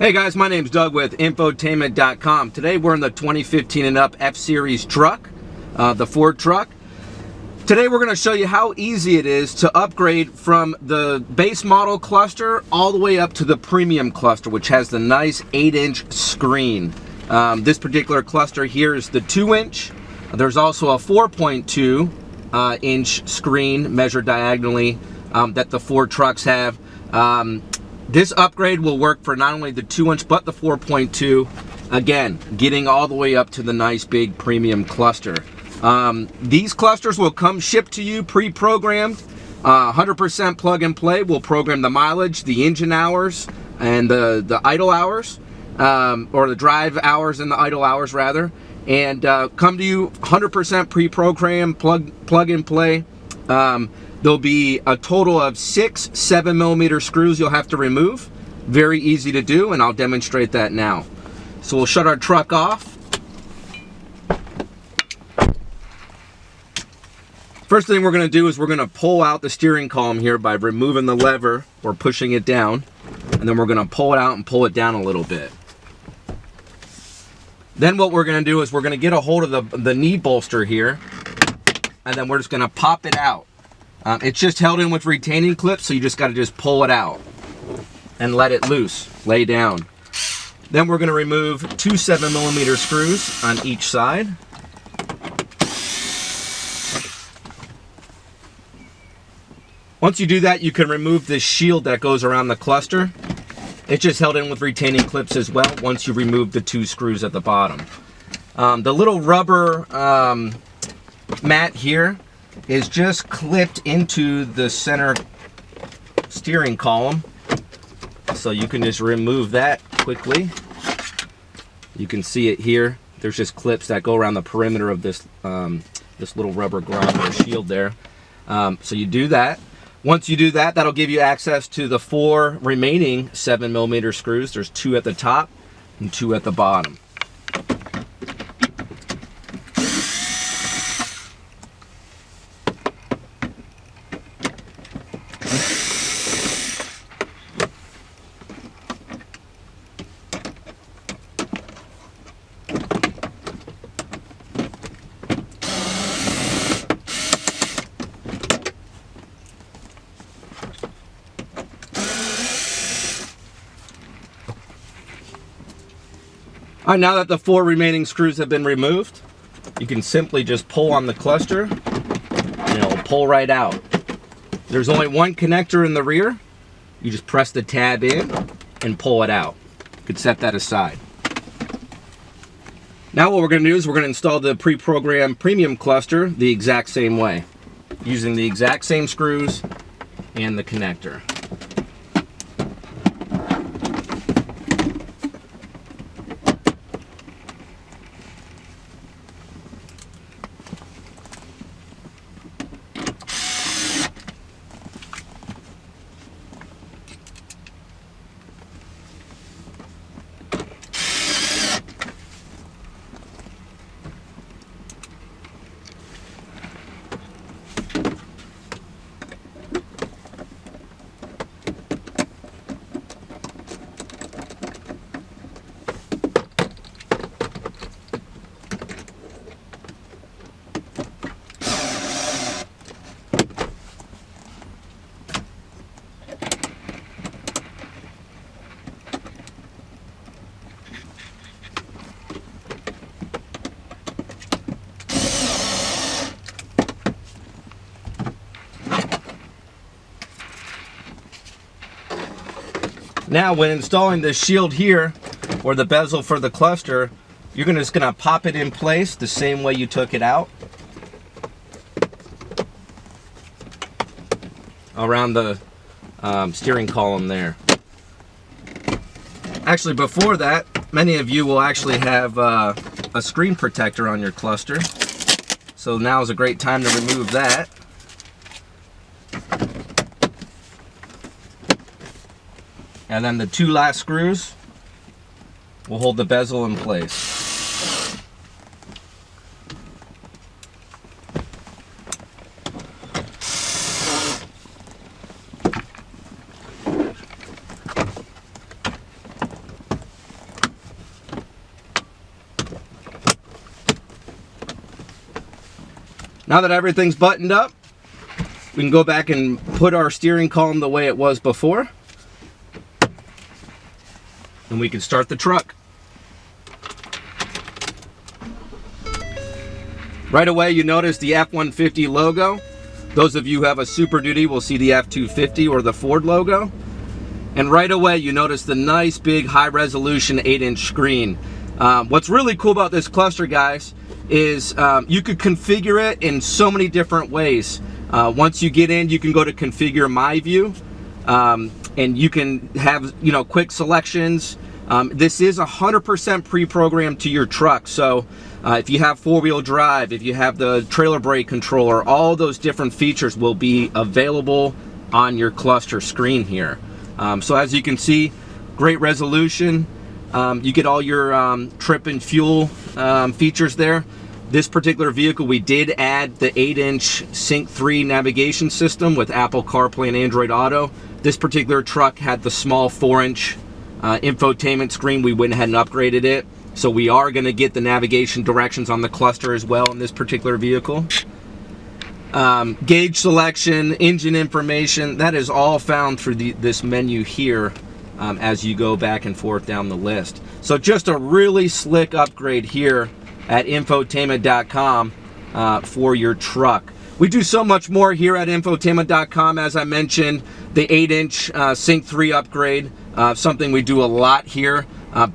Hey guys, my name's Doug with Infotainment.com. Today we're in the 2015 and up F-Series truck, the Ford truck. Today we're going to show you how easy it is to upgrade from the base model cluster all the way up to the premium cluster, which has the nice 8-inch screen. This particular cluster here is the 2-inch. There's also a 4.2 inch screen measured diagonally that the Ford trucks have. This upgrade will work for not only the 2-inch but the 4.2. Again, getting all the way up to the nice big premium cluster. These clusters will come shipped to you pre-programmed, 100% plug and play. We'll program the mileage, the engine hours, and the idle hours, or the drive hours and the idle hours rather, and come to you 100% pre-programmed, plug and play. There'll be a total of 6 7mm screws you'll have to remove. Very easy to do, and I'll demonstrate that now. So we'll shut our truck off. First thing we're going to do is we're going to pull out the steering column here by removing the lever or pushing it down, and then we're going to pull it out and pull it down a little bit. Then what we're going to do is we're going to get a hold of the knee bolster here, and then we're just going to pop it out. It's just held in with retaining clips, so you just got to just pull it out and let it loose, lay down. Then we're going to remove 2 7mm screws on each side. Once you do that, you can remove this shield that goes around the cluster. It's just held in with retaining clips as well once you remove the 2 screws at the bottom. The little rubber mat here is just clipped into the center steering column, so you can just remove that quickly. You can see it here. There's just clips that go around the perimeter of this this little rubber grommet or shield there. So you do that. Once you do that, that'll give you access to the 4 remaining 7mm screws. There's 2 at the top and 2 at the bottom. All right, now that the 4 remaining screws have been removed, you can simply just pull on the cluster and it'll pull right out. There's only one connector in the rear. You just press the tab in and pull it out. You could set that aside. Now what we're going to do is we're going to install the pre-programmed premium cluster the exact same way, using the exact same screws and the connector. Now when installing this shield here, or the bezel for the cluster, you're just going to pop it in place the same way you took it out, around the steering column there. Actually, before that, many of you will actually have a screen protector on your cluster, so now is a great time to remove that. And then the 2 last screws will hold the bezel in place. Now that everything's buttoned up, we can go back and put our steering column the way it was before. And we can start the truck. Right away, you notice the F-150 logo. Those of you who have a Super Duty will see the F-250 or the Ford logo. And right away, you notice the nice big high resolution 8-inch screen. What's really cool about this cluster, guys, is you could configure it in so many different ways. Once you get in, you can go to configure my view, and you can have, you know, quick selections. This is 100% pre-programmed to your truck. So if you have four-wheel drive, if you have the trailer brake controller, all those different features will be available on your cluster screen here. So as you can see, great resolution. You get all your trip and fuel features there. This particular vehicle, we did add the 8-inch Sync 3 navigation system with Apple CarPlay and Android Auto. This particular truck had the small 4-inch infotainment screen. We went ahead and upgraded it. So we are going to get the navigation directions on the cluster as well in this particular vehicle. Gauge selection, engine information, that is all found through this menu here as you go back and forth down the list. So just a really slick upgrade here at infotainment.com for your truck. We do so much more here at infotainment.com. As I mentioned, the 8-inch Sync 3 upgrade, something we do a lot here.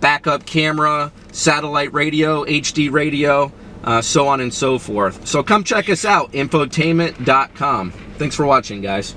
Backup camera, satellite radio, HD radio, so on and so forth. So come check us out, infotainment.com. Thanks for watching, guys.